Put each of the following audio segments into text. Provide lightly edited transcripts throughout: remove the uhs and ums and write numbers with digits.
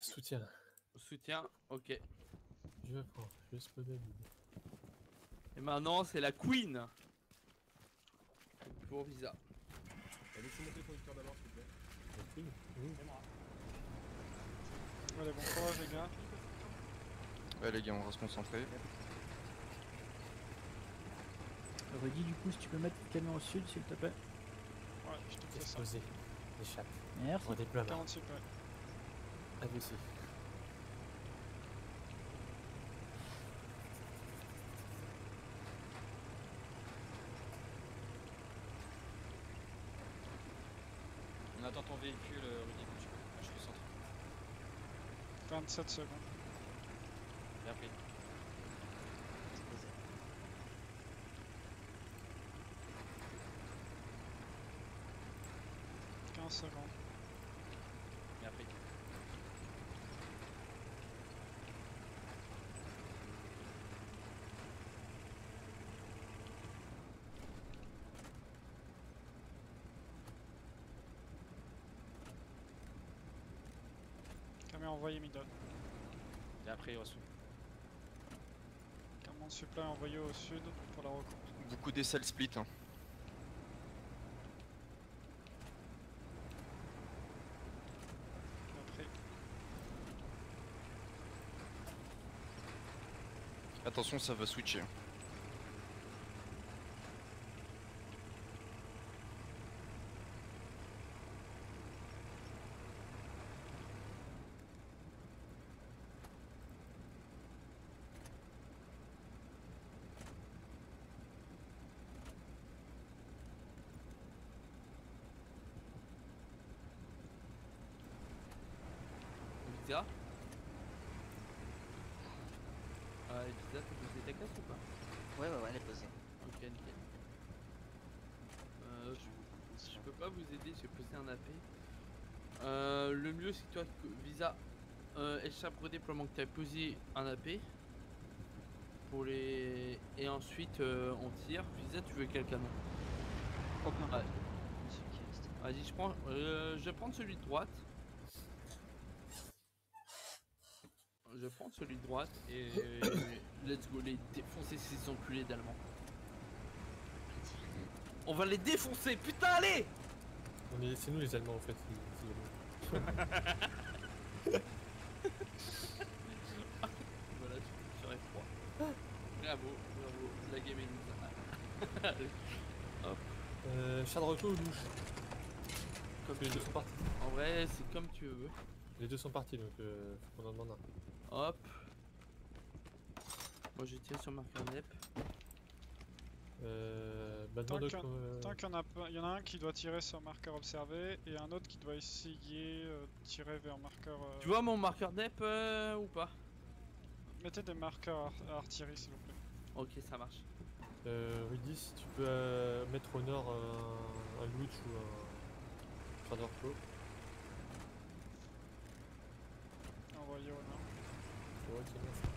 Soutien. Soutien, ok. Je prends, je spawner. Et maintenant c'est la Queen. Pour Visa. Laissez monter le conducteur d'abord s'il vous plaît. Oui. Allez, bon courage les gars. Ouais les gars, on va se concentrer. Rudy, du coup, si tu peux mettre le camion au sud, s'il te plaît. Ouais, je te fais ça. Explosé. Échappe. Merci. Redéploiement. 46, ouais. À vous aussi. On attend ton véhicule, Rudy, quand tu peux. Je suis centre. 27 secondes. Bien pris. 15 secondes. Bien pris. Camion envoyé middle. Bien pris, reçu. Camion de supply envoyé au sud pour la recompte. Beaucoup d'essais split. Hein. Bien pris. Attention, ça va switcher. Visa. Visa, t'as posé ta casse ou pas? Ouais, elle est posée. Ok, nickel. Je peux pas vous aider, j'ai posé un AP. Le mieux c'est que toi, Visa, échappe redéploiement, que tu as posé un AP. Pour les... Et ensuite on tire. Visa, tu veux quel canon? Ouais. Celui qui reste. Vas-y, je vais prendre celui de droite. Je prends celui de droite et let's go les défoncer ces enculés d'Allemands. On va les défoncer, putain, allez! C'est nous les Allemands en fait. Voilà, je serai froid. Bravo, la game est mise. Hop. Chat de repos ou douche? Comme Les tu deux veux. sont partis. En vrai, c'est comme tu veux. Les deux sont partis donc faut qu'on en demande un. Hop. Moi je tire sur marqueur NEP. Tant qu'il y en a un qui doit tirer sur marqueur observé et un autre qui doit essayer de tirer vers marqueur. Tu vois mon marqueur NEP ou pas? Mettez des marqueurs artillerie s'il vous plaît. Ok, ça marche. Rudy, si tu peux mettre au nord un Lutch ou un Shadow Flow. Envoyé au nord. Ouais, c'est bien ça.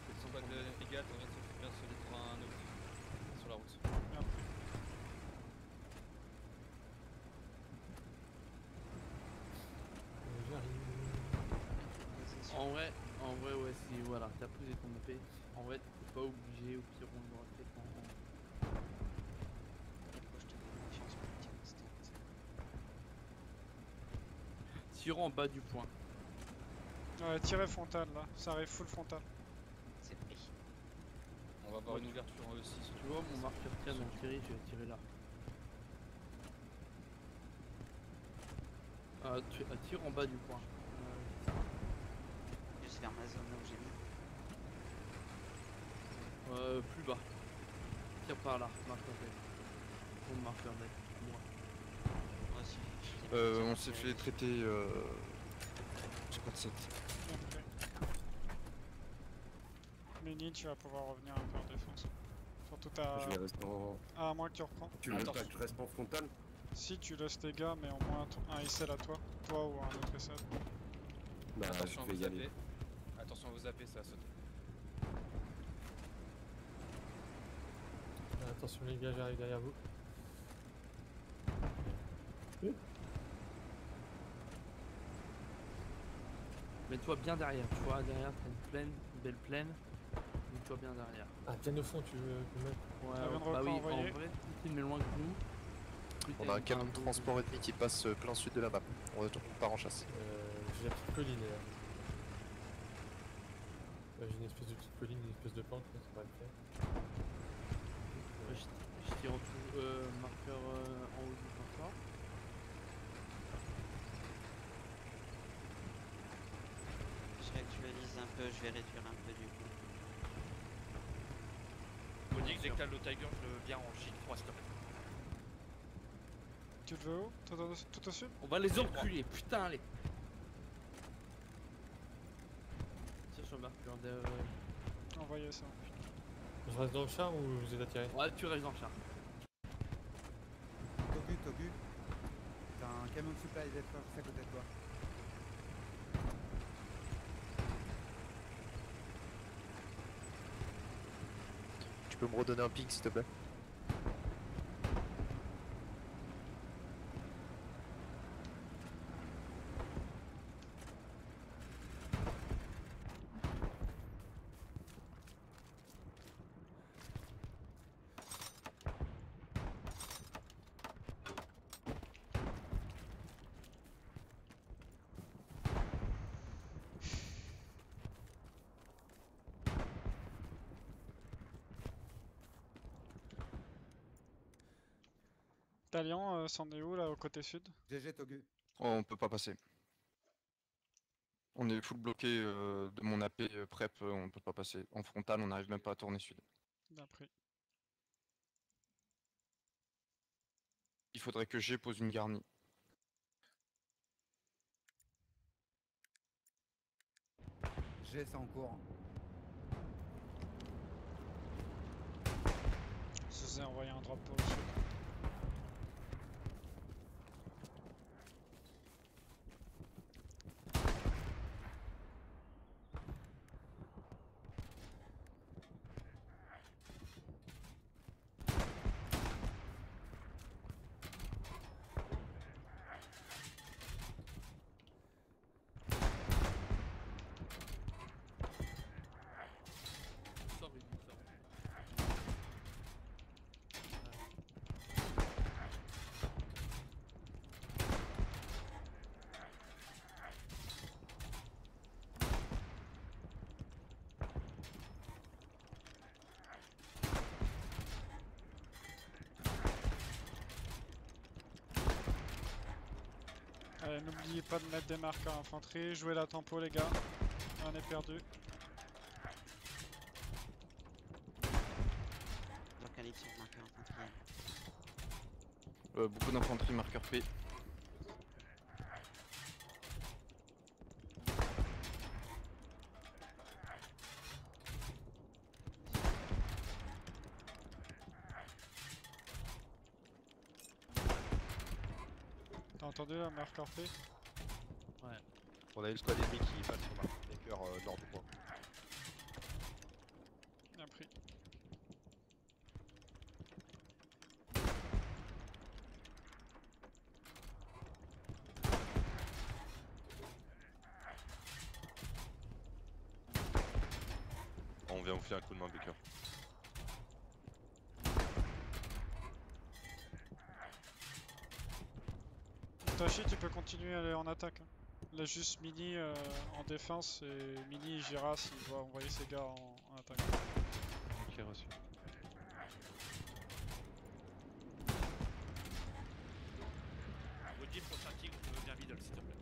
Ils sont pas de dégâts, on vient de se faire sur les 3 un autre. Sur la route. Bien pris. J'arrive. En vrai, ouais, si voilà, t'as posé ton EP. En vrai, t'es pas obligé, au pire, on l'aura fait en. Moi je te fais confiance pour le tir instinct. Tirant en bas du point. Ouais, tirez frontal là, ça arrive full frontal. C'est pris. On va avoir une ouverture en E6. Tu vois, mon marqueur tire dans le Thierry, je vais tirer là. Tire en bas du point. Juste vers ma zone là où j'ai mis. Plus bas. Tire par là, marqueur net. Mon marqueur net. Moi. Moi aussi. On s'est fait traiter 57. Bien pris. Muni, tu vas pouvoir revenir un peu en défense. Surtout ta. Je vais rester en... Ah, à moins que tu reprends. Tu veux pas que je reste en frontal? Si tu laisses tes gars, mais au moins un ISL à toi. Toi ou un autre ISL. Bah, Attention à je vais vous y aller. zapper. Attention à vous zapper, ça va sauter. Attention les gars, j'arrive derrière vous. Mets-toi bien derrière, tu vois, derrière t'as une plaine, une belle plaine. Mets-toi bien derrière. Ah, bien au fond, tu veux mettre. Ouais, Ça vient de bah oui, envoyer. en vrai, plus t'es mais loin que nous. Plus On t'as a un camion de beau- transport ennemi qui passe plein sud de la map. On part en chasse. J'ai la petite colline là. J'ai une espèce de petite colline, une espèce de pente, ça va le faire. Je tire en tout marqueur en haut du transport. Je réactualise un peu, je vais réduire un peu du coup. Monique, dès que t'as le Tiger, je le viens en J3 s'il te plaît. Tu le veux où? Tout au sud? On va les enculer, putain, allez. Tire sur le marqueur de... Envoyez ça. Je reste dans le char ou vous êtes attiré? Ouais, tu restes dans le char. Togu. T'as un camion de supply Z juste à côté de toi. Tu peux me redonner un ping s'il te plaît? Talion, c'en est où là au côté sud? GG Togu. Oh, on peut pas passer. On est full bloqué de mon AP prep, on peut pas passer. En frontal, on n'arrive même pas à tourner sud. Bien pris. Il faudrait que G pose une garnie. G c'est en cours. Je vous ai envoyé un drop pour le sud. Sors, il sort. Allez, n'oubliez pas de mettre des marqueurs infanterie, jouez la tempo les gars. On est perdu. Localise sur le marqueur infanterie. Beaucoup d'infanterie marqueur P. T'as entendu la marqueur P? On a une squad ennemie qui passe sur marqueur nord du point. Bien pris. On vient vous faire un coup de main Baker. Tachi, tu peux continuer à aller en attaque. Là juste Mini en défense et Mini il gira s'il doit envoyer ses gars en attaque. Ok, reçu. Woody, prochain tigre, je veux bien middle s'il te plaît.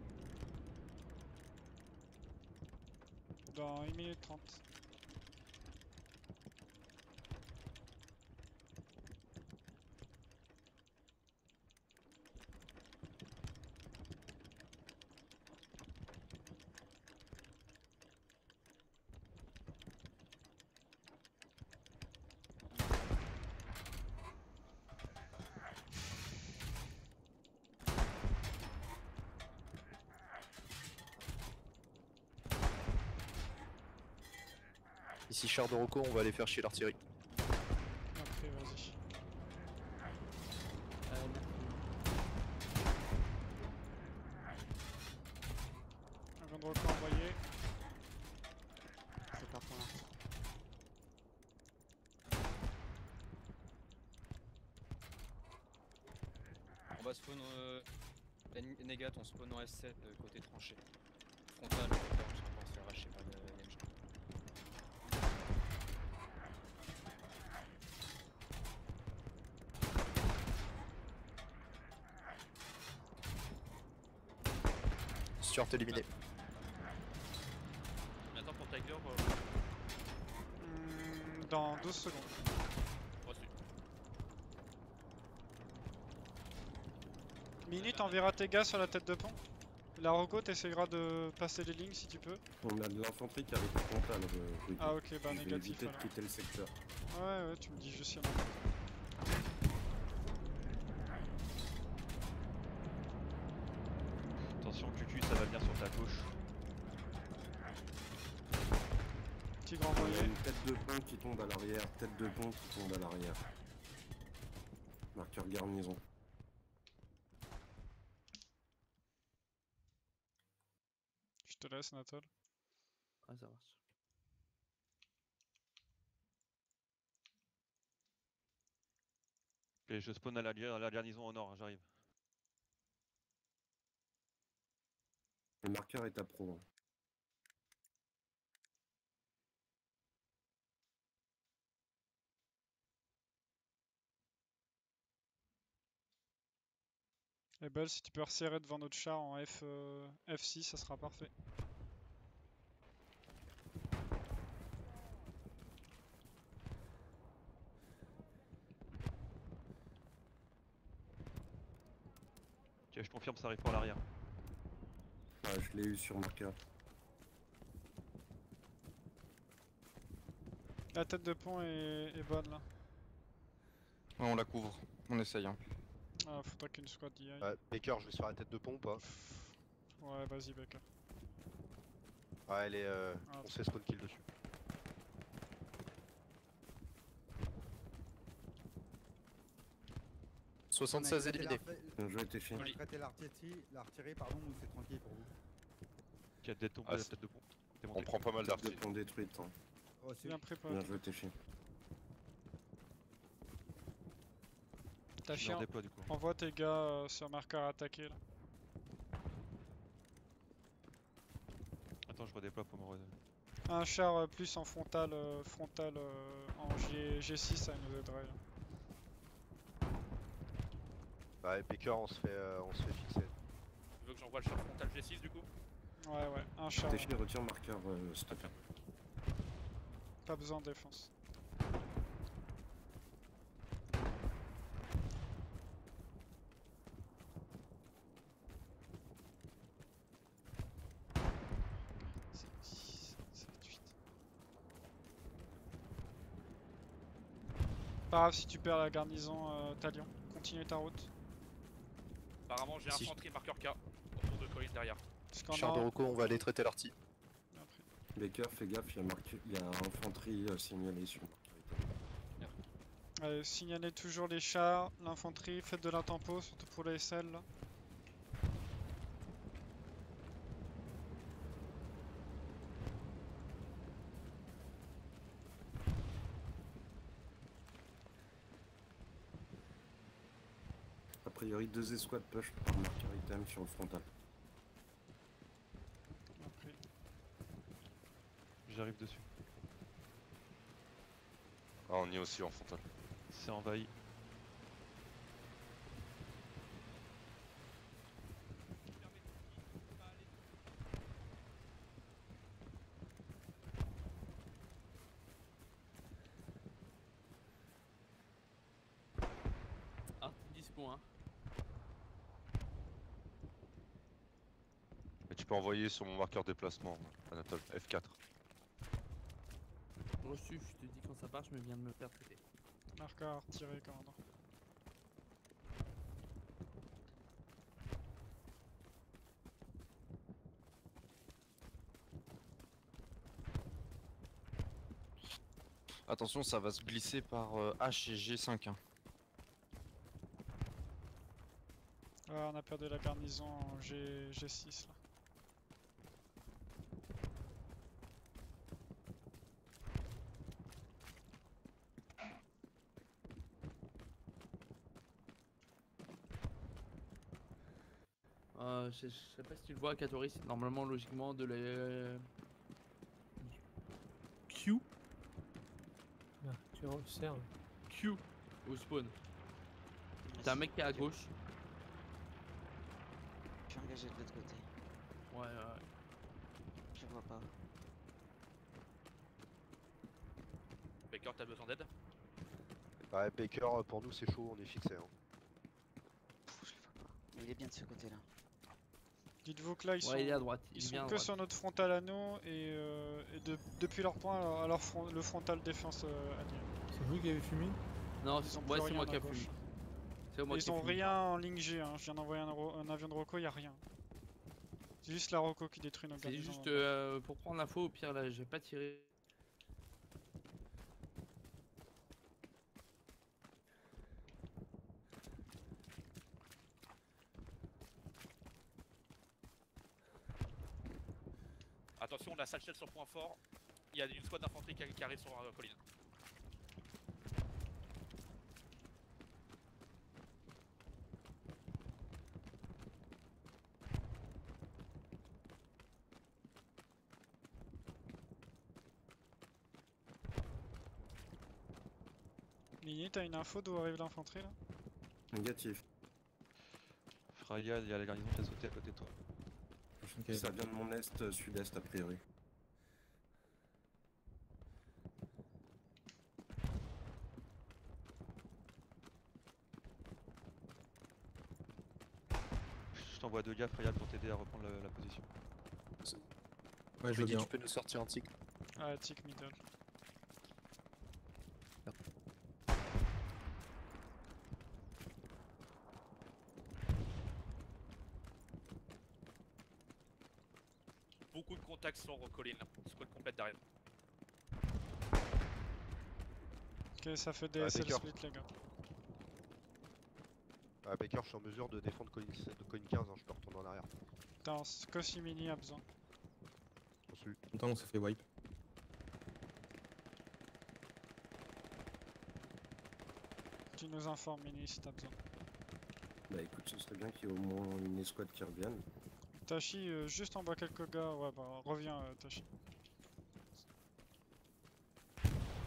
Dans 1 minute 30. Ici char de Rocco, on va aller faire chier l'artillerie. Après, vas-y. Point de record envoyé. C'est pas pour l'instant. On va spawn Négat, on spawn en S7 côté tranché. Frontal, on va se faire arracher par Yanj. Stuart éliminé. Attends pour Tiger, Dans 12 secondes. reçu. Mini, t'enverras tes gars sur la tête de pont. La Rocco, t'essayeras de passer les lignes si tu peux. On a de l'infanterie qui arrive frontale. Rudy. Ah ok, bah Je vais négatif éviter de alors. quitter le secteur. Ouais, tu me dis juste si y en a. Attention QQ, ça va venir sur ta gauche. Tigre Il y a envoyé. une tête de pont qui tombe à l'arrière. Tête de pont qui tombe à l'arrière. Marqueur garnison. Je te laisse, Nathan. Ah, ça marche. Et je spawn à la garnison au nord, j'arrive. Le marqueur est à pro. Hein. Et Belle, si tu peux resserrer devant notre char en F6, ça sera parfait. Ok, je confirme, ça arrive par l'arrière. Ah, je l'ai eu sur marqueur. La tête de pont est bonne là. Ouais, on la couvre, on essaye. Hein. Ah, faudra qu'une squad y aille. Baker, je vais sur la tête de pont ou pas? Ouais, vas-y, Baker. Ouais, elle est. Ah, On se fait spawn kill dessus. On a 76 éclaté éliminé. Bien joué, tes chiens. On a traité l'artillerie, pardon, ou c'est tranquille pour vous? Qui a détombé Ah, la tête de pont. T'es On monté. prend pas mal Tête de d'artillerie. pont détruite. Hein. Reçu. Bien préparé. Bien joué, tes chiens. T'as Je suis en chien. déploie du coup. Envoie tes gars sur marqueur attaqué là. Attends, je redéploie pour me Un char plus en frontal, en G6, ça nous aiderait. Là. Bah, Baker, on se fait fixer. Tu veux que j'envoie le char frontal G6 du coup? Ouais, un char. Tes chiens, retire marqueur stop. Pas besoin de défense. Pas grave si tu perds la garnison Talion. Continue ta route. Apparemment j'ai Si. infanterie marqueur K autour de Coil derrière. Parce qu'on Char de a... Rocco, on va aller traiter l'arty. Bien pris. Baker, fais gaffe, il y a infanterie signalée sur le marqueur. Allez, signalez toujours les chars, l'infanterie, faites de l'intempo, surtout pour les SL là. A priori, 2 escouades push par marqueur item sur le frontal. Bien pris. J'arrive dessus. Ah, on y est aussi en frontal. C'est envahi. Ah, dispo, hein. Et tu peux envoyer sur mon marqueur déplacement, Anatole, F4. Reçu, je te dis quand ça part, je me viens de me faire traiter. Marqueur à retirer, commandant. Attention, ça va se glisser par H et G5. Hein. Ouais, on a perdu la garnison en G6 là. je sais pas si tu le vois, Katori, c'est normalement logiquement de la Q. Ah, tu resserres. Q au spawn. T'as un mec qui est à gauche. Je suis engagé de l'autre côté. Ouais. Je vois pas. Baker, t'as besoin d'aide? Ouais, Baker, pour nous c'est chaud, on est fixé. Hein. Je le vois pas. Mais il est bien de ce côté-là. Dites-vous que là, ils Ouais, il est à sont, droite. ils Il est bien sont à que droite. sur notre frontal à nous et depuis leur point à le frontal défense allié. C'est vous qui avez fumé? Non, Ils ont ouais, plus c'est moi rien qui à a fumé. gauche. C'est moi Ils qui ai ont fumé. rien en ligne G, hein. Je viens d'envoyer un avion de Rocco, y a rien. C'est juste la Rocco qui détruit nos C'est garnisons. juste pour prendre l'info, au pire là, j'ai pas tiré. Attention, la salle sur point fort. Il y a une squad d'infanterie qui arrive sur la colline. Mini, t'as une info d'où arrive l'infanterie là? Négatif. Fraya, il y a la garnison qui a sauté à côté de toi. Ça vient de mon est, sud-est a priori. Je t'envoie 2 gars, Fraya, pour t'aider à reprendre la position. Ouais, je veux bien. Tu peux nous sortir un tic. Ah, tick middle. Beaucoup de contacts sur colline. Squad complète derrière. Ok, ça fait des DSL Baker. split les gars. Baker, je suis en mesure de défendre colline 15, hein, je peux retourner en arrière. Putain, que si Mini a besoin. Reçu. Longtemps on s'est fait wipe. Tu nous informes Mini si t'as besoin. Bah écoute, ce serait bien qu'il y ait au moins une escouade qui revienne. Tachi, juste en bas quelques gars. Ouais, bah reviens Tachi.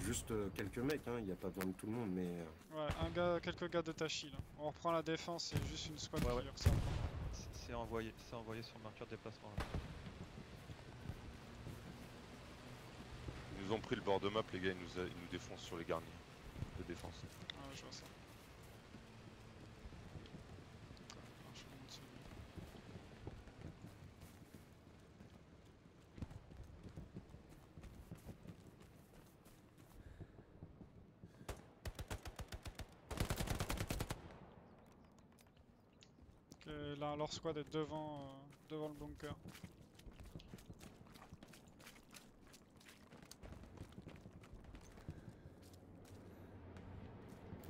Juste quelques mecs, hein, il n'y a pas besoin de tout le monde, mais... Ouais, quelques gars de Tachi là. On reprend la défense et juste une squad Ouais, qui ouais. ressort. C'est envoyé sur le marqueur de déplacement. Là. Ils nous ont pris le bord de map, les gars, ils nous défoncent sur les garnis de défense. Ouais, je vois ça. Alors, je monte dessus. Ok, là, leur squad est devant le bunker.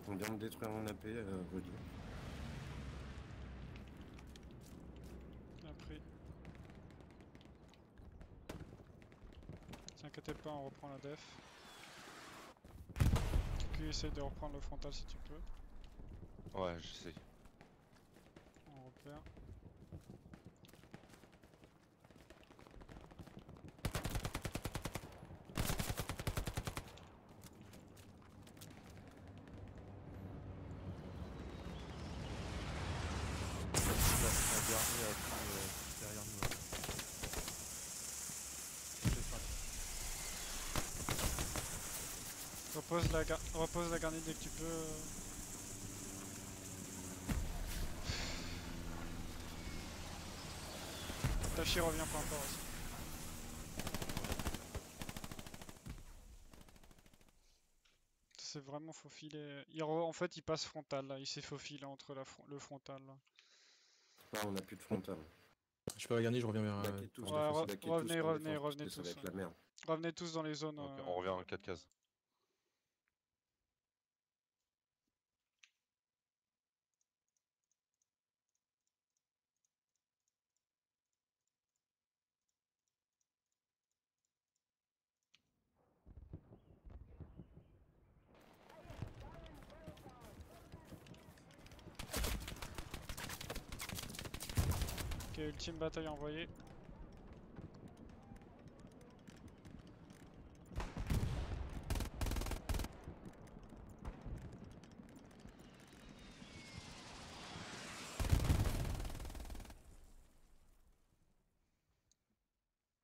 On vient de détruire un AP, Rudy. Bien pris. T'inquiète pas, on reprend la def. Tu essaye de reprendre le frontal si tu peux. Ouais, j'essaie. On repère. La dernière a pris derrière nous. Repose la garnie dès que tu peux. Tachi revient pas encore aussi. C'est vraiment faufilé. En fait, il passe frontal là. Il s'est faufilé entre le frontal là. Ah, on a plus de frontal. Je peux regarder, je reviens vers. Back et tous, Ouais, défense, back et tous, revenez, on revenez, défense, revenez parce que ça va tous, être la merde. Revenez tous dans les zones. Ok, on revient en 4 cases. Ok, ultime bataille envoyée.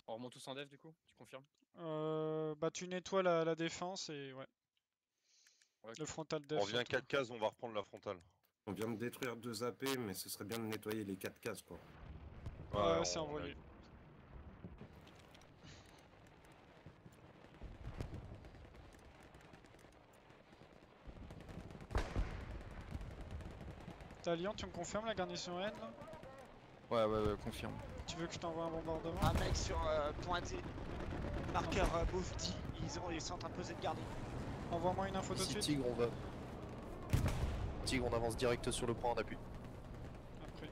On remonte tous en dev du coup, tu confirmes? Bah tu nettoies la défense et ouais. Ouais, Le ok. frontal On def. revient surtout. 4 cases, on va reprendre la frontale. On vient de détruire 2 AP, mais ce serait bien de nettoyer les 4 cases, quoi. Ouais, on c'est a envoyé. eu- Talion, tu me confirmes la garnison N là? Ouais, confirme. Tu veux que je t'envoie un bombardement? Un mec sur pointé. Marqueur move D. Ils sont en train de poser de garde. Envoie-moi une info tout de Ici suite. Tigre, Tigre, on avance direct sur le point en appui. Après.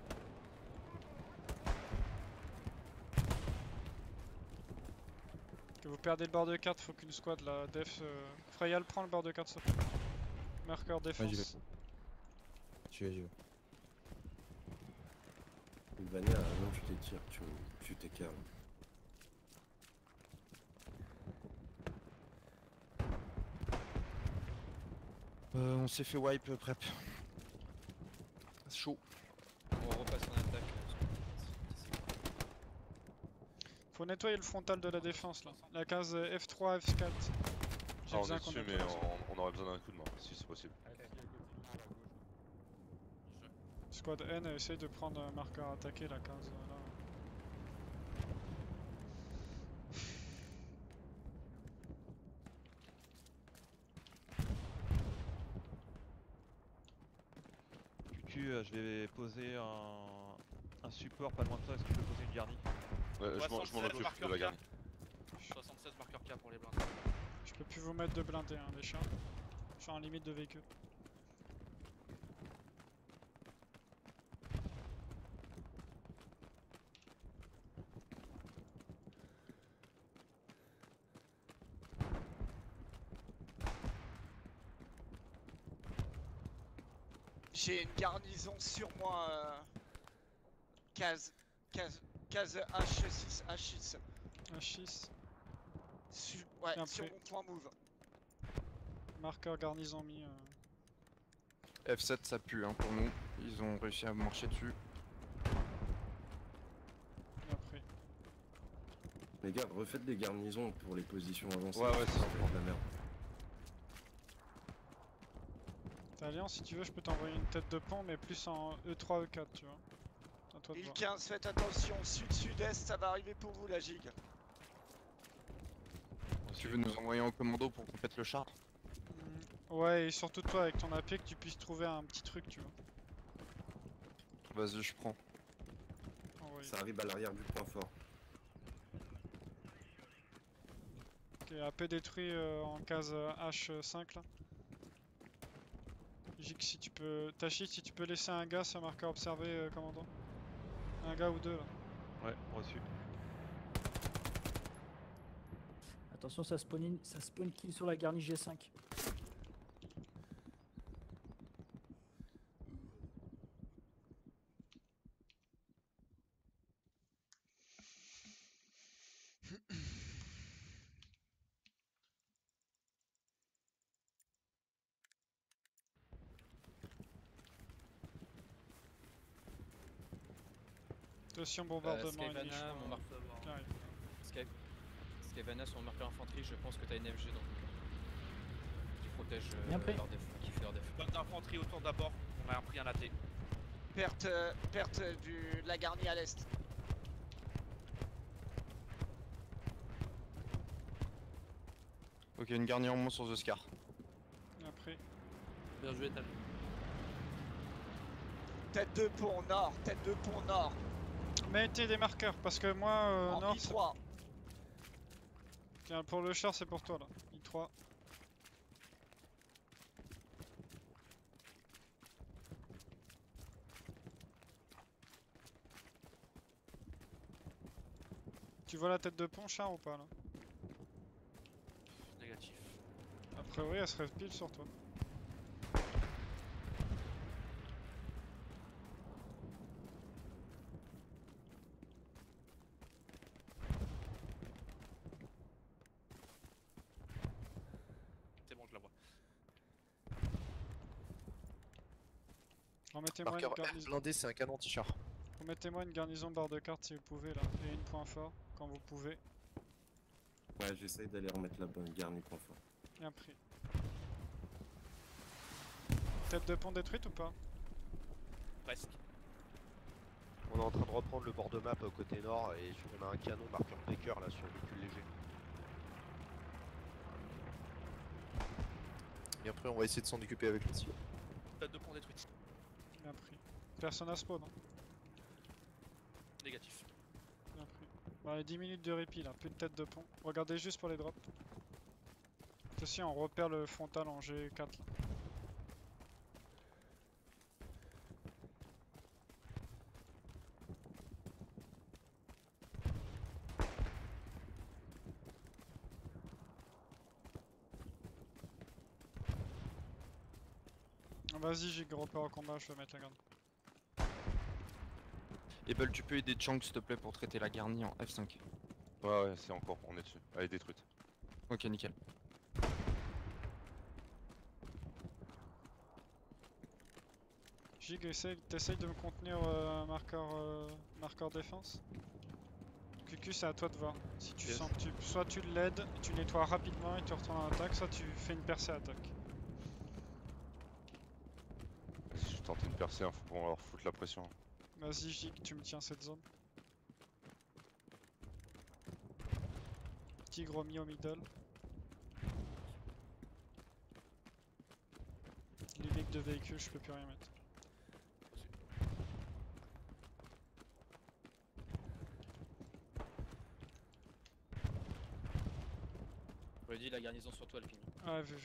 Que vous perdez le bord de carte, faut qu'une squad la def. Freyal prend le bord de carte s'il te plaît. Marqueur défense. J'y vais. Vania, non, tu t'étires, tu t'écartes. On s'est fait wipe prep. C'est chaud. On repasse en attaque. Faut nettoyer le frontal de la défense là. La case F3, F4. J'ai Ah, on besoin est qu'on dessus, mais nettoie ça. on aurait besoin d'un coup de main, si c'est possible. Squad N essaye de prendre un marqueur attaqué la case là. Je vais poser un support pas loin de toi. Est-ce que tu peux poser une garnie? Ouais, je m'en 76 occupe de marqueurs la K. garnie. 76 marqueurs K pour les blindes. Je peux plus vous mettre de blindés hein, les chats. Je suis en limite de véhicule. J'ai une garnison sur moi. Case H6, H6. H6. Ouais, Bien sur pris. mon point move. Marqueur garnison mis. F7 ça pue hein, pour nous. Ils ont réussi à marcher dessus. Bien pris. Les gars, refaites des garnisons pour les positions avancées. Ouais, c'est ça va être la merde. Talion, si tu veux, je peux t'envoyer une tête de pont, mais plus en E3, E4, tu vois. À toi de Île voir. 15, faites attention, sud-sud-est, ça va arriver pour vous la gigue. Tu veux nous envoyer en commando pour qu'on pète le char? Ouais, et surtout toi, avec ton AP, que tu puisses trouver un petit truc, tu vois. Vas-y, je prends. Envoyé. Ça arrive à l'arrière du point fort. Ok, AP détruit en case H5 là. Jig, si tu peux. Tachi, si tu peux laisser un gars sur marqueur observé, commandant. Un gars ou deux là. Ouais, reçu. Attention, ça spawn kill sur la garnie G5. Attention, bombardement ennemi. Skyvana, mon marqueur. Skyvana, son marqueur infanterie, je pense que t'as une MG dans ton cas. Qui protège Bien pris. leur def, qui fait leur def. Bande d'infanterie autour d'abord, on a pris un AT. Perte de la garnie à l'est. Ok, une garnie en moins sur The Scar. Après. Bien joué, Tal. Tête de pont nord, tête de pont nord. Mettez des marqueurs, parce que moi, En nord. I3. Tiens, pour le char, c'est pour toi là. I3. Tu vois la tête de pont, char ou pas là? Négatif. A priori, elle serait pile sur toi. Remettez-moi une Marqueur garnison. blindé, c'est un canon anti-char. Remettez-moi une garnison barre de carte si vous pouvez là. Et une point fort quand vous pouvez. Ouais, j'essaye d'aller remettre la bonne garnie point fort. Bien pris. Tête de pont détruite ou pas? Presque. On est en train de reprendre le bord de map côté nord et on a un canon marqueur Baker là sur le véhicule léger. Et après, on va essayer de s'en occuper avec le tir. Tête de pont détruite. Bien pris. Personne à spawn, hein. Négatif. Bien pris. Bon, allez, 10 minutes de répit là, plus de tête de pont. Regardez juste pour les drops. Ceci, on repère le frontal en G4 là. Vas-y, j'ai repère au combat, je vais mettre la garde. Ebel, tu peux aider Chang s'il te plaît pour traiter la garnie en F5. Ouais, c'est encore, on est dessus. Elle est détruite. Ok, nickel. Jig, t'essayes de me contenir marqueur défense. QQ, c'est à toi de voir. Si tu Yes. sens que soit tu l'aides, tu nettoies rapidement et tu retournes en attaque, soit tu fais une percée attaque. Je tentais de percer, faut qu'on leur foute la pression. Vas-y, Jig, tu me tiens cette zone. Tigre mis au middle. Limite de véhicule, je peux plus rien mettre. Redis la garnison sur toi, Alpine. Ah, vu.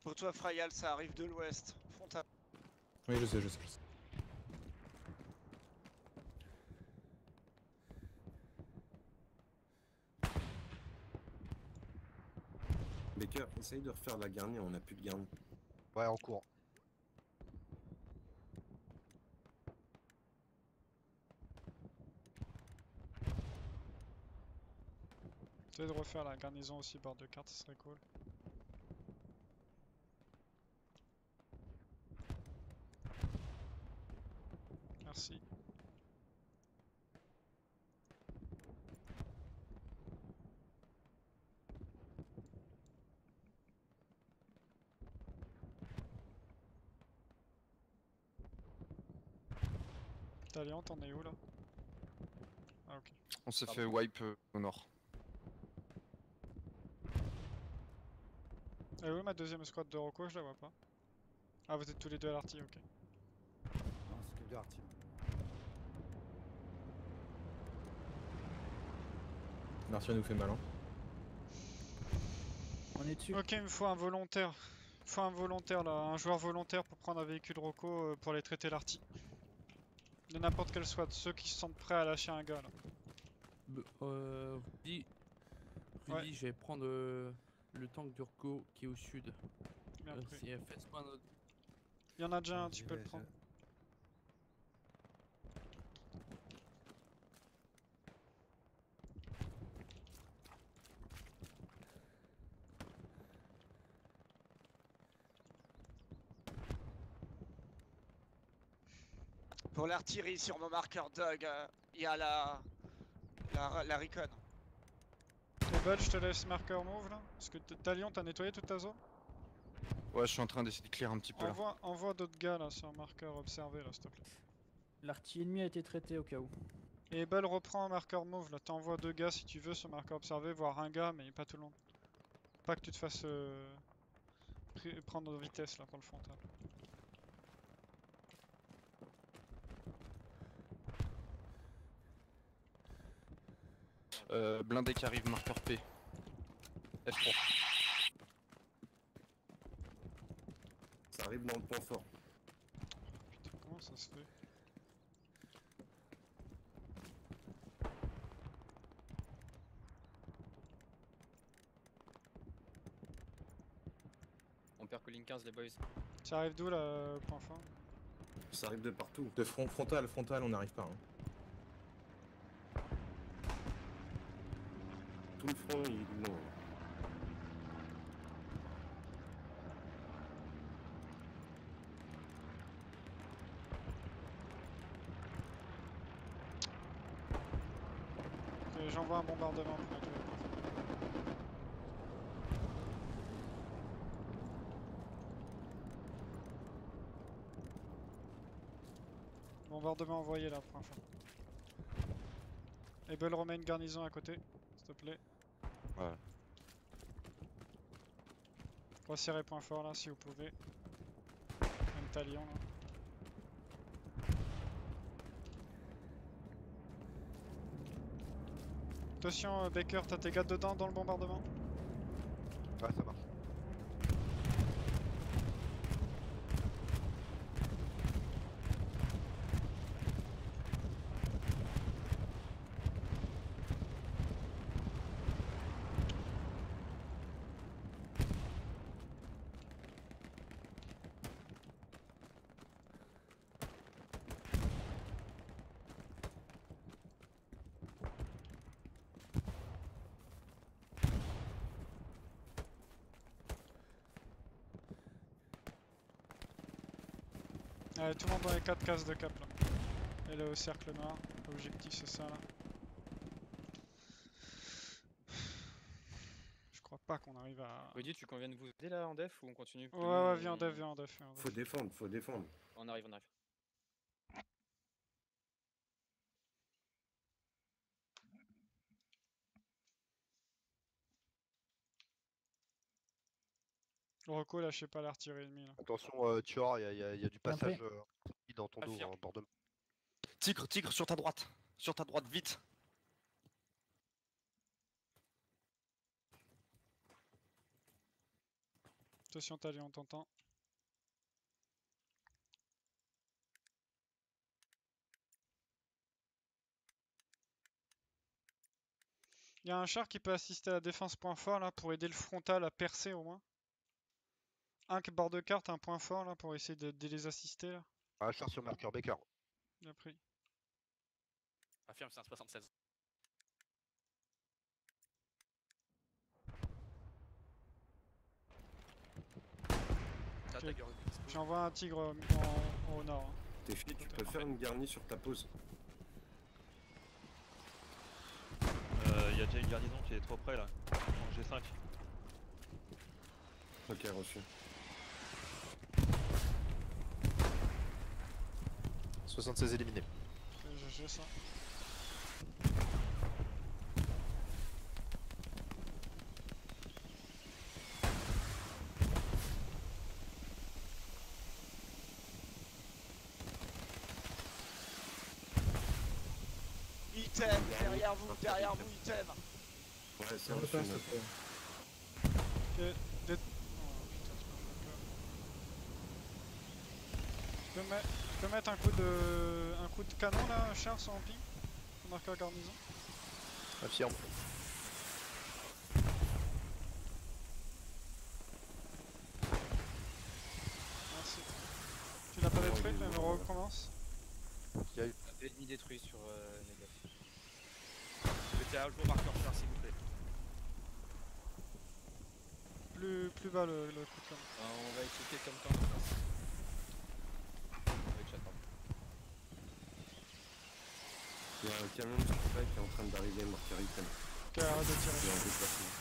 Pour toi, Frayal, ça arrive de l'ouest. Frontal. Oui, je sais. Baker, essaye de refaire la garnie, on a plus de garnie. Ouais, en cours. Essaye de refaire la garnison aussi, bord de carte, ce serait cool. Merci. Talion, t'en es où là? Ah ok. On s'est fait wipe au nord. Elle est où ma deuxième squad de Rocco? Je la vois pas. Ah, vous êtes tous les deux à l'artille, ok. Non, c'est que de l'artille. Marcia nous fait mal, hein. On est dessus. Ok, il me faut un volontaire. Il me faut un volontaire là, un joueur volontaire pour prendre un véhicule Rocco pour aller traiter l'artille. De n'importe quel squad, ceux qui se sentent prêts à lâcher un gars là. Rudy, Ouais. je vais prendre le tank d'Urco qui est au sud. Bien pris. Faites pas un autre. Il y en a déjà un, J'y tu peux vais, le prendre. Pour l'artillerie sur mon marqueur Dog, il y a la Recon. Ebel, je te laisse marqueur move là. Parce que Talion, t'as nettoyé toute ta zone? Ouais, je suis en train d'essayer de clear un petit peu là. Envoie d'autres gars là sur marqueur observé là, s'il te plaît. L'artillerie ennemie a été traitée au cas où. Et Ebel, reprend un marqueur move là. T'envoies 2 gars si tu veux sur marqueur observé, voire un gars, mais pas tout le monde. Pas que tu te fasses prendre de vitesse là pour le frontal. Blindé qui arrive, marqueur P. F3. Ça arrive dans le point fort. Putain, comment ça se fait? ligne 15 les boys. Ça arrive d'où là, point fort? Ça arrive de partout. De frontal, on n'arrive pas. Hein. Tout le front, il est long. J'envoie un bombardement pour nettoyer. Bombardement envoyé là, point fort. Able remet une garnison à côté, s'il te plaît. Ouais. Resserrez point fort là si vous pouvez. Même talion là. Attention Baker, t'as tes gars dedans dans le bombardement? Ouais, ça marche. Allez, tout le monde dans les 4 cases de cap là. Et là au cercle noir. L'objectif c'est ça là. Je crois pas qu'on arrive à... Rudy, tu conviens de vous aider là en def ou on continue plus Ouais, loin, ouais, viens en def, viens en def. Faut défendre, faut défendre. On arrive, on arrive. Rocco, lâchez pas l'artillerie ennemie là. Attention, Thior, il y a du passage dans ton dos, Affirme. en bord de... Tigre, sur ta droite. Sur ta droite, vite. Attention Talion, on t'entend. Il y a un char qui peut assister à la défense point fort là pour aider le frontal à percer au moins. Un bord de carte, un point fort là pour essayer de les assister là. Un char sur Mercure Baker. Bien pris. Affirme, c'est un 76. Ok. J'envoie un tigre au nord. Hein. Téfi, tu peux faire une garnie sur ta pause. Il y a déjà une garnison qui est trop près là. En G5. Ok, reçu. 76 éliminés. GG ça. Item, derrière vous, item. Ouais, c'est On reçu. repasse, neuf. Ok, oh, putain, je me fais peur. Je peux mettre un coup de canon là, char sur un ping pour marquer la garnison. Affirme. Merci. Tu l'as pas détruit, mais on recommence. Il y a eu un ennemi détruit sur Nega. Mettez à jour marqueur char s'il vous plaît. Plus bas le coup de canon. On va expliquer comme temps de face. Avec chat, pardon. Il y a un camion de supply qui est en train d'arriver, marqueur item. Ok, arrête de Il est en tirer. déplacement.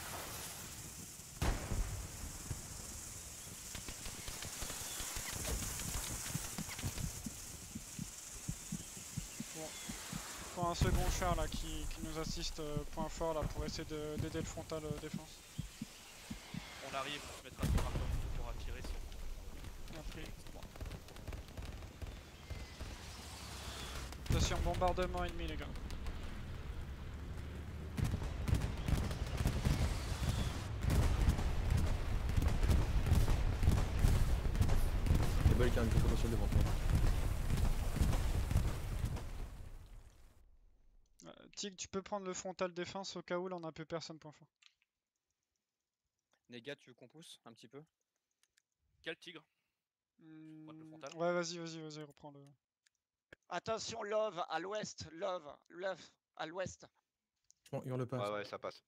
Faut un second char là qui nous assiste point fort là pour essayer d'aider le frontal défense. On arrive, on se mettra sur marqueur pour attirer si Bien pris. Attention, bombardement ennemi les gars. Les balles qui ont un petit potentiel devant toi. Tig, tu peux prendre le frontal défense au cas où là on a peu personne point fort. Nega, tu veux qu'on pousse un petit peu? vertical, tigre. Prendre le frontal. Ouais, vas-y, reprends-le. Attention, Love à l'ouest, Love à l'ouest. Bon, hurle pas. Ouais, ça passe.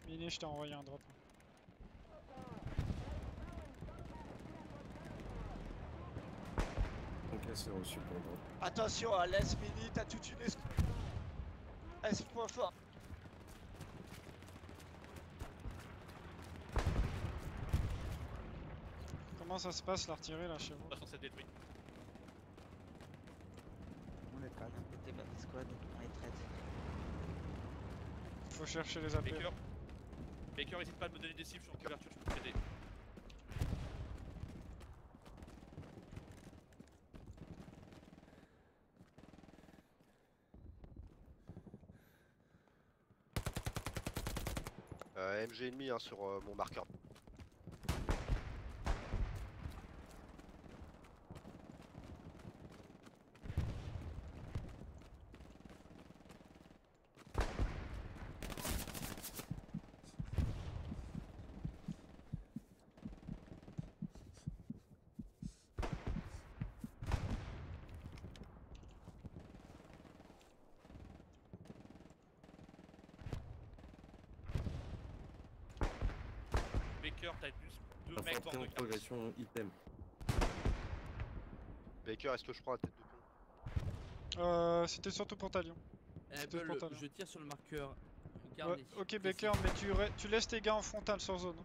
Mini, je t'ai envoyé un drop. Ok, c'est reçu pour drop. Attention à l'est, Mini, t'as toute une est point fort. Comment ça se passe l'artillerie là chez vous? 67 détruit. On est trade. Côté squad, on est traite. Faut chercher les AP. Baker, hésite pas à me donner des cibles, je suis en couverture, je peux t'aider. MG ennemi hein, sur mon marqueur. Baker, t'as plus 2 mecs Infantry bord en de progression item. Baker, est-ce que je prends la tête de pont? C'était surtout pour Talion. C'était pour Talion. Je tire sur le marqueur. Ouais, ok Baker, mais tu laisses tes gars en frontal sur zone.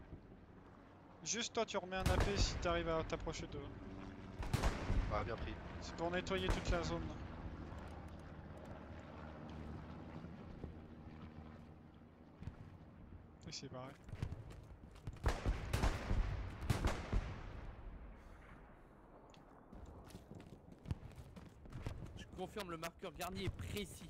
Juste toi tu remets un AP si t'arrives à t'approcher d'eux. Ah bien pris. C'est pour nettoyer toute la zone. Et c'est pareil. Je confirme le marqueur Garnier est précis.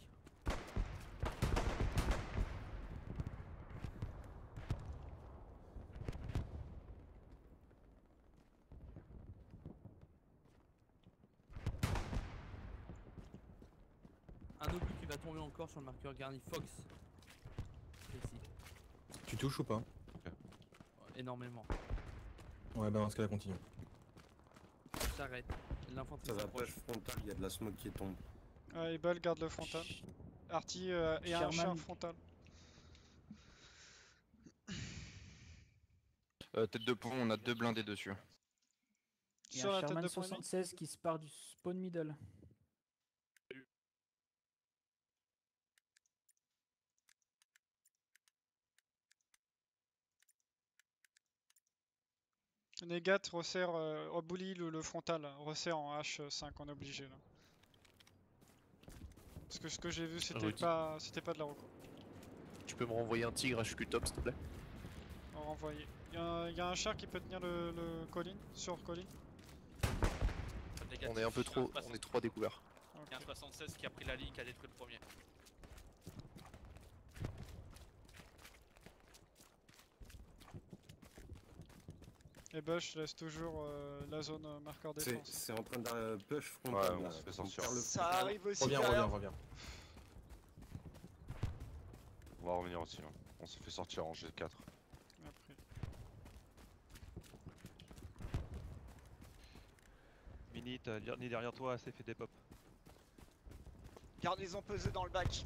Un obus qui va tomber encore sur le marqueur Garnier Fox. Précis. Tu touches ou pas? Énormément. Ouais, bah dans ce cas-là, continue. J'arrête. L'infanterie Ça va s'approche. pas frontal, il y a de la smoke qui tombe. Allez, Ball garde le frontal. Arty et un Sherman. char frontal. Tête de pont, on a 2 blindés dessus. Il y a Sur un la tête Sherman de pont. 76 qui se part du spawn middle. Negat resserre, bully le frontal, resserre en H5, on est obligé là. Parce que ce que j'ai vu c'était pas de la reco. Tu peux me renvoyer un tigre HQ top s'il te plaît? On renvoyer. Il y a un char qui peut tenir le colline, sur colline. On est un peu trop, on est trop découvert. Il y a un 76 qui a pris la ligne, qui a détruit le premier. Et Bush laisse toujours la zone marqueur défense. C'est en train de push frontal. Ouais, on se fait sortir. Ça arrive aussi Reviens. On va revenir aussi. Hein. On s'est fait sortir en G4. Après. Mini, t'as ni derrière toi, assez fait des pop. Garnison pesée dans le bac.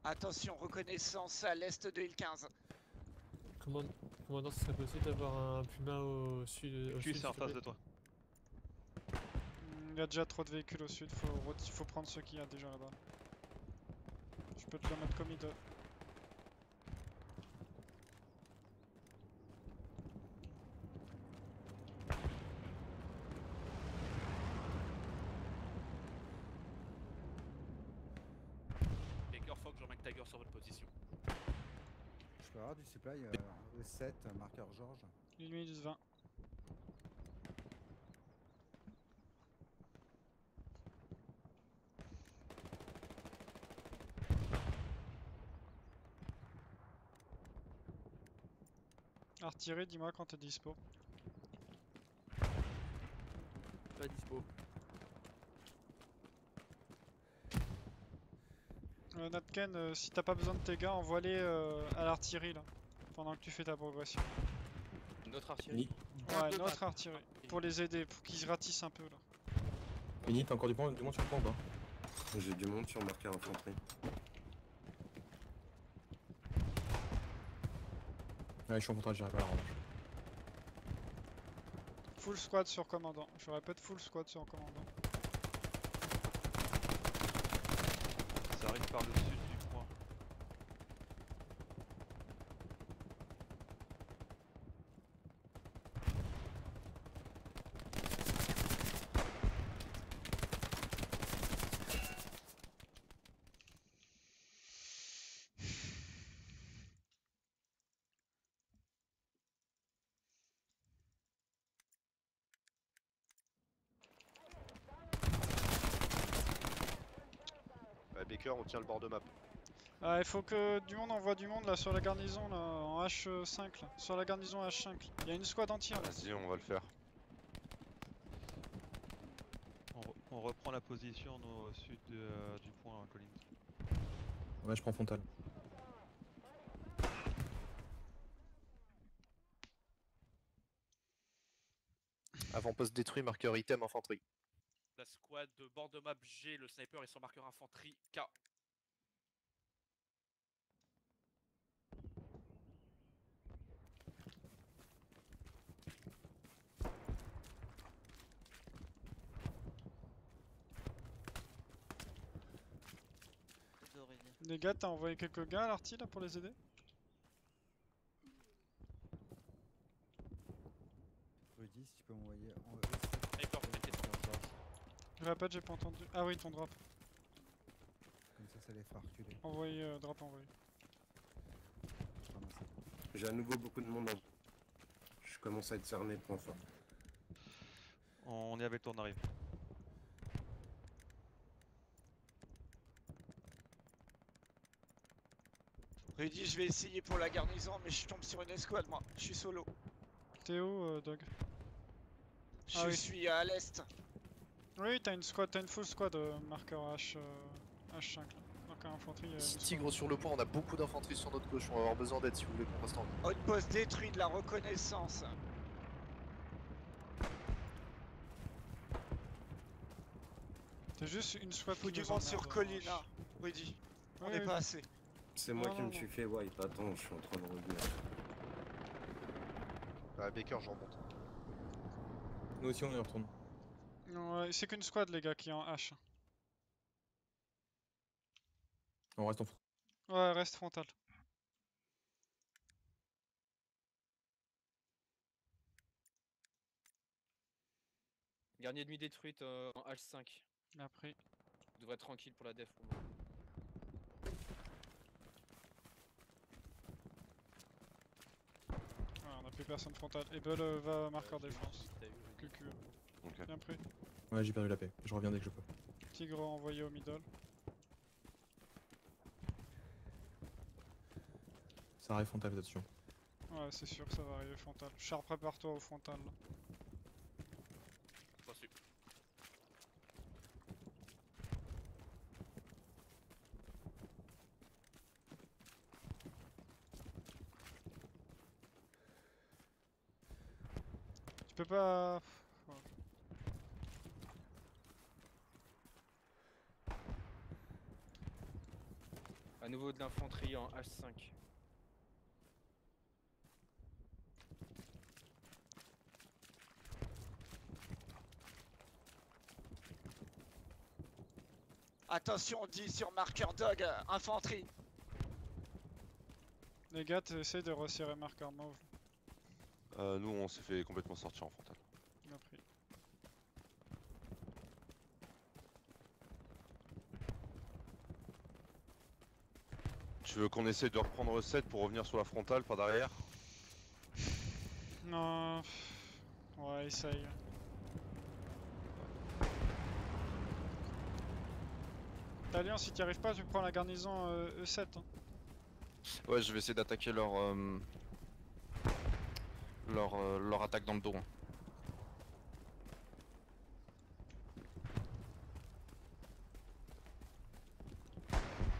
Attention, reconnaissance à l'est de L15. Commandant, ce serait possible d'avoir un Puma au sud? Tu es en face de toi. Il y a déjà trop de véhicules au sud, faut prendre ceux qu'il y a déjà là-bas. Je peux te le mettre comme idole. Baker, faut que j'emmène Tiger sur votre position. Je peux avoir du supply E7, marqueur Georges. 1 minute 20. Artillerie, dis-moi quand t'es dispo. Pas dispo. Natken, si t'as pas besoin de tes gars, envoie-les à l'artillerie là. Pendant que tu fais ta progression. Notre artillerie. Ouais, notre artillerie. Pour les aider, pour qu'ils se ratissent un peu là. Mini, t'as encore du monde sur le point ou pas? J'ai du monde sur marqueur infanterie. Ouais, je suis en contrat, j'irai pas à la revanche. Full squad sur commandant. Je répète, full squad sur commandant. Ça arrive par le sud du point. Baker, on tient le bord de map. Ah, il faut que du monde envoie du monde là sur la garnison là, en H5 là. Sur la garnison H5. Il y a une squad entière là. Vas-y, on va le faire. On reprend la position au sud du point, Collins. Ouais, je prends frontal. Avant-poste détruit, marqueur item, infanterie. La squad de bord de map G, le sniper et son marqueur infanterie K. Les gars, t'as envoyé quelques gars à l'arty là pour les aider? Rudy, si tu peux m'envoyer en Sniper, vous mettez Je répète, j'ai pas entendu. Ah oui, ton drap. Comme ça les fera reculer. Envoyé, drap envoyé. J'ai à nouveau beaucoup de monde. Je commence à être cerné, point fort. On est avec toi, on arrive. Rudy, je vais essayer pour la garnison, mais je tombe sur une escouade, moi. Je suis solo. T'es où, Doug? Je suis à l'est. Oui, t'as une squad, t'as une full squad, marqueur H5 là. Marqueur infanterie. Si Tigre sur le point, on a beaucoup d'infanterie sur notre gauche, on va avoir besoin d'aide si vous voulez qu'on reste en vie. Outpost détruit, de la reconnaissance. T'as juste une squad Faut qui du nous monde emmerde, sur Colina, Rudy. On n'est pas assez. C'est moi qui non, me suis fait wipe. Attends, je suis en train de revenir. Baker, j'en monte. Nous aussi, on y retourne. Ouais, c'est qu'une squad, les gars, qui est en H. On reste en front. Ouais, reste frontal. Garnier demi détruite en H5. Après. On devrait être tranquille pour la def pour le moment. Ouais, on a plus personne frontal. Ebel va marqueur défense. QQ. Ok. Bien pris. Ouais, j'ai perdu la paix. Je reviens dès que je peux. Tigre envoyé au middle. Ça arrive frontal, attention. Ouais, c'est sûr que ça va arriver frontal. Char, prépare-toi au frontal. Là. Reçu. Tu peux pas... Ouais. À nouveau de l'infanterie en H5. Attention, 10 sur marqueur dog, infanterie. Les gars, essaye de resserrer marqueur mauve. Nous, on s'est fait complètement sortir en frontal. Bien pris. Tu veux qu'on essaye de reprendre 7 pour revenir sur la frontale par derrière? Non. Ouais, essaye. Talion, si t'y arrives pas, tu prends la garnison E7. Hein. Ouais, je vais essayer d'attaquer leur attaque dans le dos. Hein.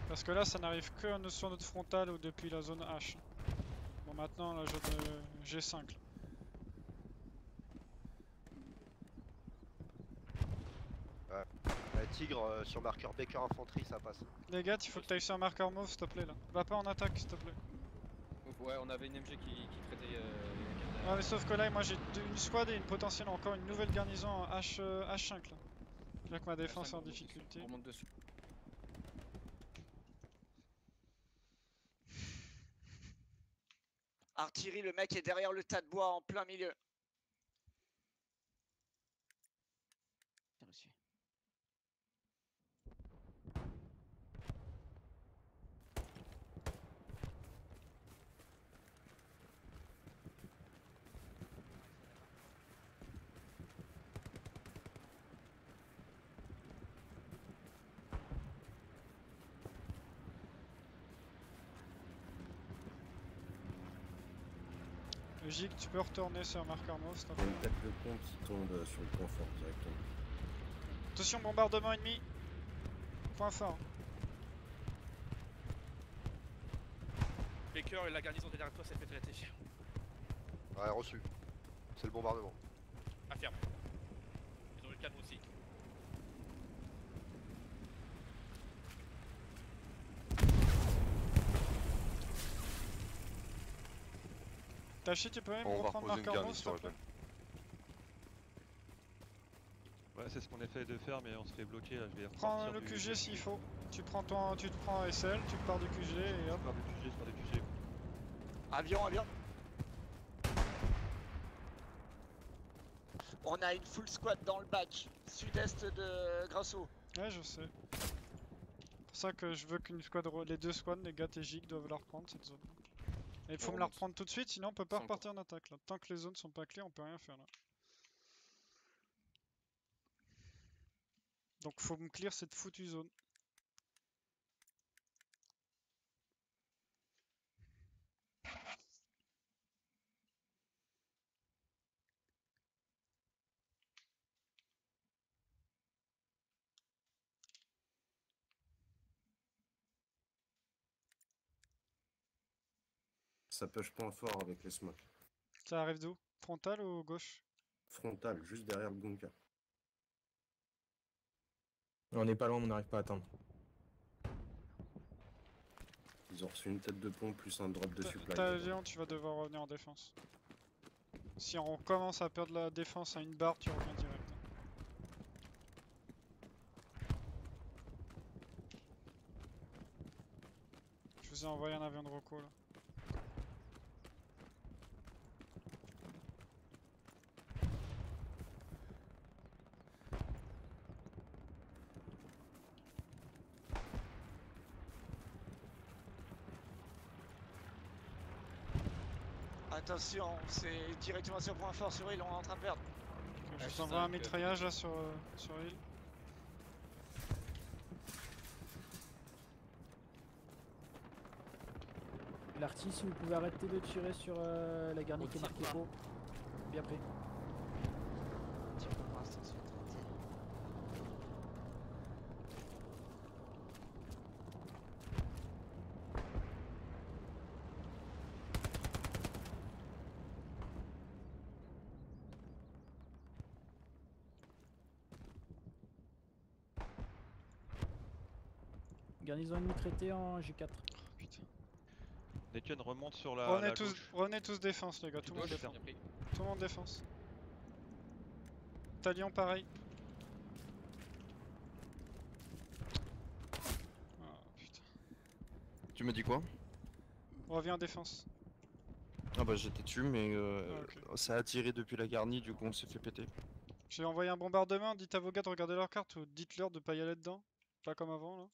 Parce que là, ça n'arrive que sur notre frontale ou depuis la zone H. Bon, maintenant, la zone G5. Là. Tigre sur marqueur Baker infanterie, ça passe. Les gars, il faut que tu ailles sur un marqueur mauve, s'il te plaît là. Va pas en attaque, s'il te plaît. Ouais, on avait une MG qui traitait. Ouais, mais sauf que là, moi j'ai une squad et une potentielle, encore une nouvelle garnison en H5 là. Là que ma défense est en difficulté. On remonte dessus. Artillerie, le mec est derrière le tas de bois en plein milieu. Logique, tu peux retourner sur un marqueur mauve, s'il te Il y a plaît. une tête de pont qui tombe sur le point fort directement. Attention, bombardement ennemi. Point fort. Baker et la garnison derrière toi s'est fait traiter. Ouais, reçu. C'est le bombardement. Affirme. Ils ont eu le canon aussi. Tachi, tu peux même On va reprendre reposer une marqueur mauve, s'il garnison te à plaît. Ouais, c'est ce qu'on essaie de faire, mais on se fait bloquer là. Je vais Prends repartir le du- QG s'il faut. Tu te prends SL, tu pars du QG et hop. Je pars du QG, je pars du QG. Avion, avion. On a une full squad dans le bac, sud-est de Grasso. Ouais, je sais. C'est pour ça que je veux qu'une squad, les deux squads, les gars TJ doivent la reprendre cette zone. Et il faut me la reprendre tout de suite, sinon on peut pas repartir en attaque là. Tant que les zones sont pas clés, on peut rien faire là. Donc faut me clear cette foutue zone. Ça push point fort avec les smokes. Ça arrive d'où? Frontal ou gauche? Frontal, juste derrière le bunker. On n'est pas loin, mais on n'arrive pas à atteindre. Ils ont reçu une tête de pont plus un drop de supply. Talion, tu vas devoir revenir en défense. Si on commence à perdre la défense à une barre, tu reviens direct. Je vous ai envoyé un avion de reco là. Attention, c'est directement sur point fort sur île, on est en train de perdre. Je vous envoie un mitraillage là sur l'île. L'arty, si vous pouvez arrêter de tirer sur la garnie qui est marquée faux. Bien pris. Garnison ennemie traitée en G4. Netian remonte sur la. Revenez tous défense les gars, tout le monde défense. Tout le monde défense. Talion pareil. Tu me dis quoi? Reviens en défense. Ah bah j'étais dessus mais Ah, ça a tiré depuis la garnie, du coup on s'est fait péter. J'ai envoyé un bombardement, dites à vos gars de regarder leur carte ou dites-leur de pas y aller dedans. Pas comme avant là.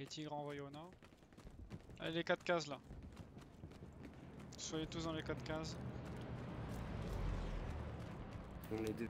Ok, tigre envoyé au nord. Allez, les 4 cases là. Soyez tous dans les 4 cases. On est des...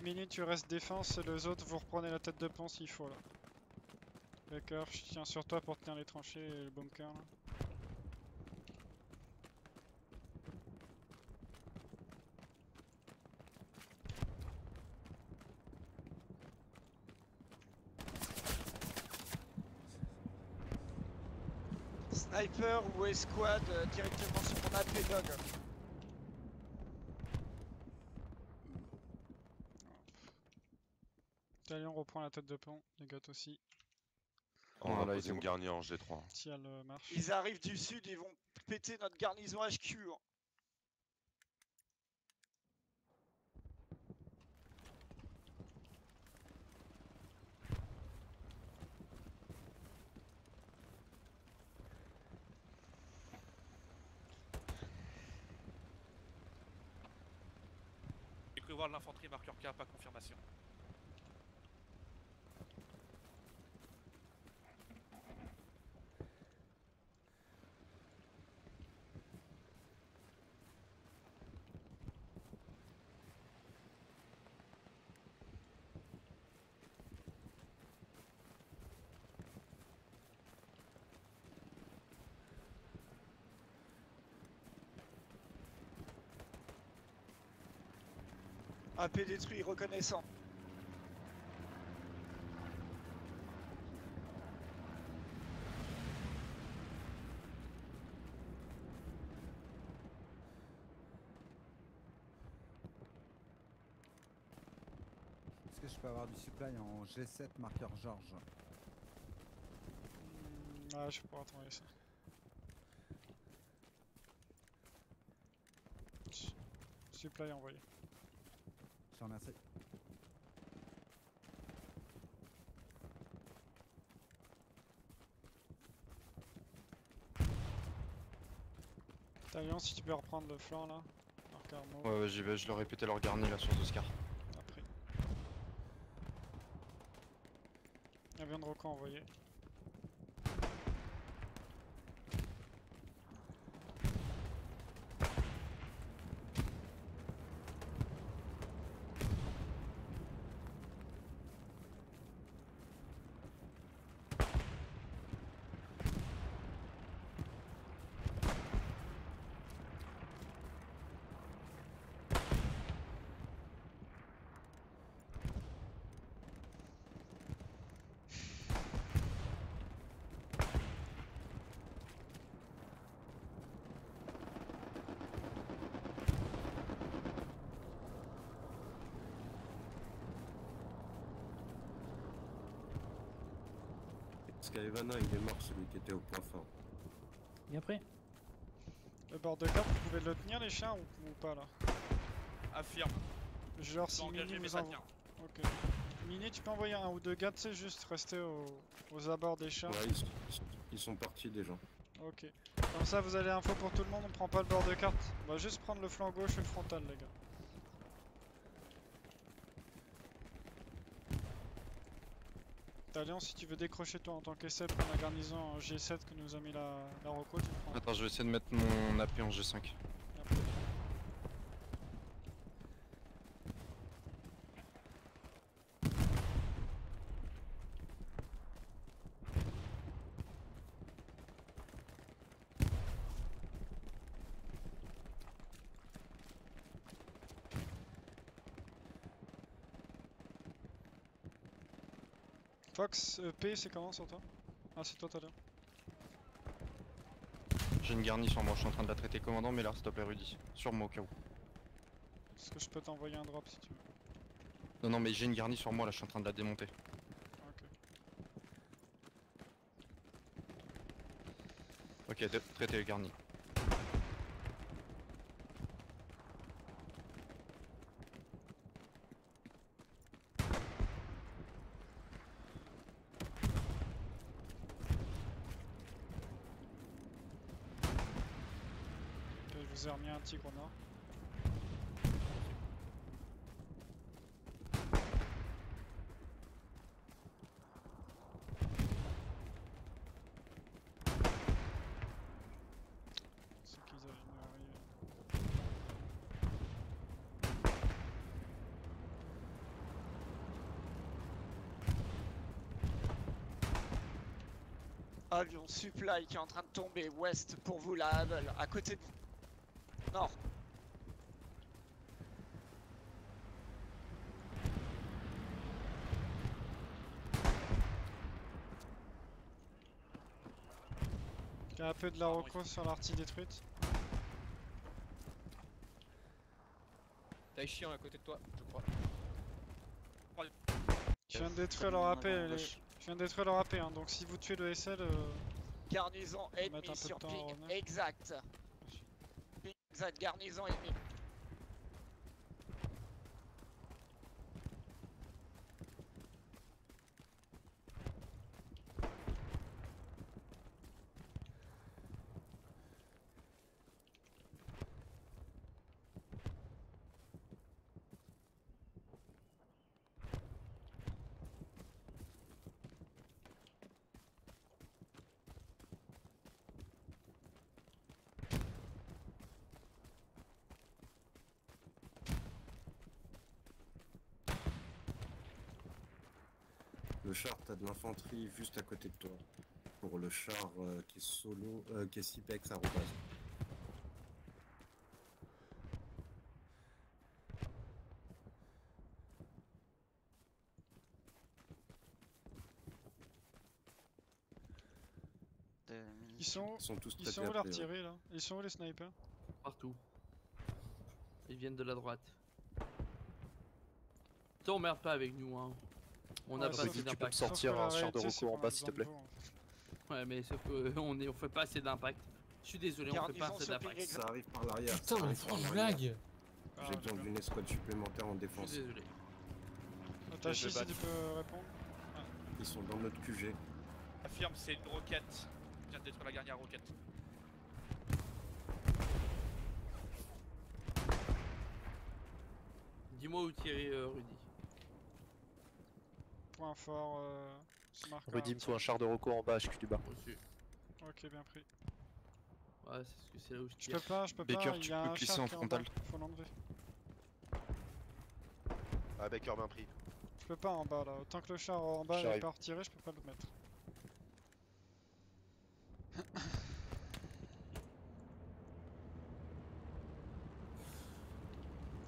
Mini, tu restes défense et les autres vous reprenez la tête de pont s'il faut là. Baker, je tiens sur toi pour tenir les tranchées et le bunker là. Sniper ou escouade directement sur mon AP Dog. Allez, on reprend la tête de pont, les gars aussi. On va poser une garnie en G3. Si elle marche. Ils arrivent du sud, ils vont péter notre garnison HQ. Hein. J'ai cru voir de l'infanterie marqueur K, pas confirmation. AP détruit, reconnaissant. Est-ce que je peux avoir du supply en G7 marqueur George? Ah, je pourrais t'envoyer ça. Supply envoyé. Je te remercie. Talion, si tu peux reprendre le flanc là. Marqueur mauve. Ouais j'y vais, je leur ai pété leur garnie là sur Oscar. Après. Avion de Rocco envoyé. Skyvana, il est mort, celui qui était au point fort. Bien pris. Le bord de carte, vous pouvez le tenir les chiens ou pas là? Affirme. Je leur Ils si sont Mini engagés, mais vous ça envoie. tient. Ok. Mini, tu peux envoyer un ou deux gars, tu sais, juste rester aux abords des chars. Ouais, ils sont partis déjà. Ok. Comme ça, vous avez info pour tout le monde, on prend pas le bord de carte. On va juste prendre le flanc gauche et le frontal, les gars. Talion, si tu veux décrocher toi en tant qu'essai pour la garnison en G7 que nous a mis la Rocco, tu prends. Attends, je vais essayer de mettre mon AP en G5. Et après, Fox, P, c'est comment sur toi? Ah, c'est toi, Talion. J'ai une garnie sur moi, je suis en train de la traiter commandant, mais là, s'il te plaît, Rudy. Sur moi au cas où. Est-ce que je peux t'envoyer un drop si tu veux? Non, non, mais j'ai une garnie sur moi, là, je suis en train de la démonter. Ok. Ok, traitez le garni. Ok, je vous ai remis un tigre au nord. C'est qu'ils avaient une arrivée. Avion supply qui est en train de tomber ouest pour vous la Hubble, à côté de vous. Nord. Il y a un peu de la Rocco sur l'artille détruite. T'as Chiant à côté de toi, je crois. Je viens de détruire leur AP, je viens de détruire leur AP, hein, donc si vous tuez le SL, Garnison mettre un peu ennemie de sur temps à ping revenir. exact. Ping exact, garnison ennemie. Le char, t'as de l'infanterie juste à côté de toi. Pour le char qui est solo, qui est Cipex à rebase. Ils sont tous où traités après, l'artillerie là? Ils sont où les snipers? Partout. Ils viennent de la droite. T'emmerdes pas avec nous, hein. On a Ouais, pas sauf assez que tu peux me d'impact. sortir un char de recours en bas, s'il te plaît. Ouais, mais sauf qu'on fait pas assez d'impact. Je suis désolé, on fait pas assez d'impact. Ça arrive par l'arrière. Putain, ça mais arrive par pourquoi je l'arrière. lag? J'ai besoin d'une escouade supplémentaire en défense. Je suis désolé. Tachi, si tu peux répondre. Ils sont dans notre QG. Affirme, c'est une roquette. Je viens de détruire la dernière roquette. Dis-moi où tirer, Rudy. Point fort, smart car. Rudy, il me faut un char de recours en bas, HQ du bas. Ok, bien pris. Ouais, c'est ce que c'est là où je Je tire. peux Baker, pas, il tu y a peux un glisser char en qui est en bas, frontal. faut l'enlever. Ah, Baker bien pris. Je peux pas en bas là, tant que le char en bas n'est J'arrive. pas retiré, je peux pas le mettre.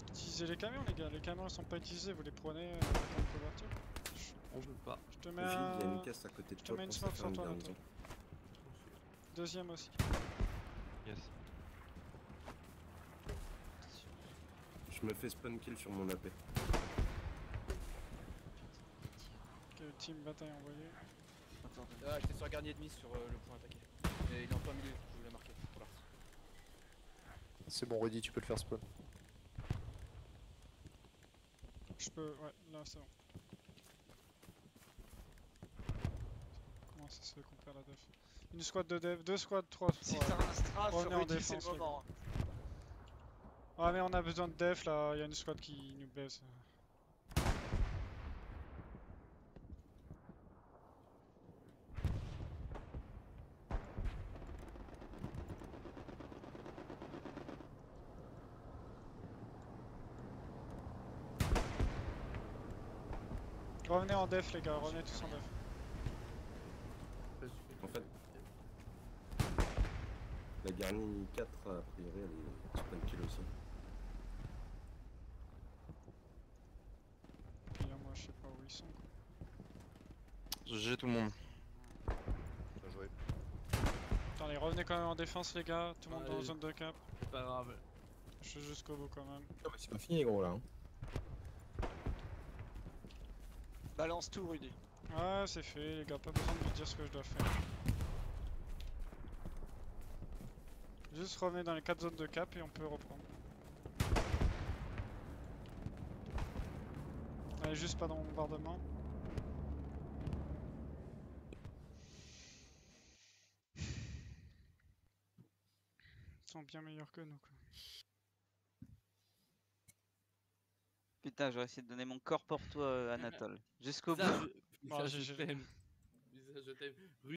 Utilisez les camions les gars, les camions ils sont pas utilisés, vous les prenez comme couverture. On peut pas. Je te mets Gilles, il y a un... une caisse à côté de Je te toi mets une pour smoke se faire sur une toi là. garnison. Deuxième aussi. Yes. Je me fais spawn kill sur mon AP. Ok, team bataille envoyée. Ah, j'étais sur un garnier ennemi sur le point attaqué. Et il est en plein milieu, je voulais marquer pour l'artille. C'est bon, Rudy, tu peux le faire spawn. Je peux, ouais, là c'est bon. Comment ça se fait qu'on perd la def? Une squad de def, deux squads, trois. Si ouais. t'as un strafe, Revenez en Rudy, c'est le défense, les moment. Ah mais on a besoin de def là, il y a une squad qui nous baisse. Revenez en def les gars, revenez tous en def. En fait, la garnie 4, a priori, elle est spawn kill aussi. Puis là, moi je sais pas où ils sont. Quoi. GG tout le monde. Bien joué. Attendez, revenez quand même en défense les gars, tout le monde dans Allez. zone de cap. C'est pas grave. Je suis jusqu'au bout quand même. Ah bah, c'est pas fini, gros là. Hein. Balance tout, Rudy. Ouais, c'est fait les gars, pas besoin de me dire ce que je dois faire. Juste revenez dans les 4 zones de cap et on peut reprendre. Allez, juste pas dans le bombardement. Ils sont bien meilleurs que nous quoi. Putain, j'aurais essayé de donner mon corps pour toi, Anatole. Jusqu'au bout. Ça, je t'aime. Ça, je t'aime.